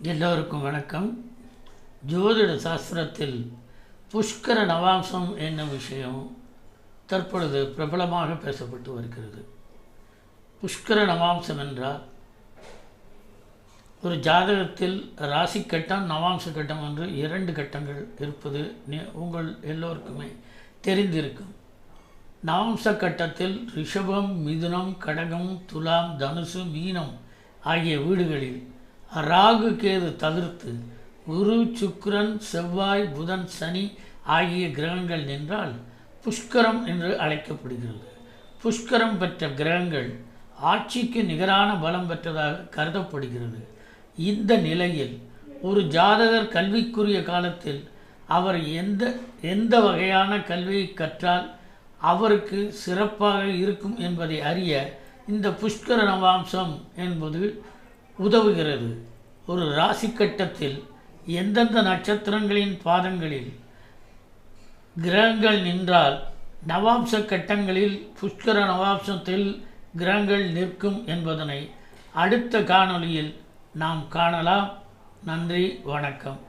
எல்லோருக்கும் வணக்கம். ஜோதிட சாஸ்திரத்தில் புஷ்கர நவாம்சம் என்னும் விஷயம் தற்பொழுது பிரபலமாக பேசப்பட்டு வருகிறது. புஷ்கர நவாம்சம் என்றால் ஒரு ஜாதகத்தில் ராசி கட்டம் நவாம்ச கட்டம் என்று 2 கட்டங்கள் இருப்பது உங்கள் எல்லோருக்குமே தெரிந்திருக்கும். நவாம்ச கட்டத்தில் ரிஷபம், மிதுனம், கடகம், துலாம், தனுசு, மீனம் ஆகிய வீடுகளில் ராகு, கேது தவிர்த்து குரு, சுக்கிரன், செவ்வாய், புதன், சனி ஆகிய கிரகங்கள் நின்றால் புஷ்கரம் என்று அழைக்கப்படுகிறது. புஷ்கரம் பெற்ற கிரகங்கள் ஆட்சிக்கு நிகரான பலம் பெற்றதாக கருதப்படுகிறது. இந்த நிலையில் ஒரு ஜாதகர் கல்விக்குரிய காலத்தில் அவர் எந்த வகையான கல்வியை கற்றால் அவருக்கு சிறப்பாக இருக்கும் என்பதை அறிய இந்த புஷ்கர நவாம்சம் என்பது உதவுகிறது. ஒரு ராசி கட்டத்தில் எந்தெந்த நட்சத்திரங்களின் பாதங்களில் கிரகங்கள் நின்றால் நவாம்ச கட்டங்களில் புஷ்கர நவாம்சத்தில் கிரகங்கள் நிற்கும் என்பதனை அடுத்த காணொளியில் நாம் காணலாம். நன்றி, வணக்கம்.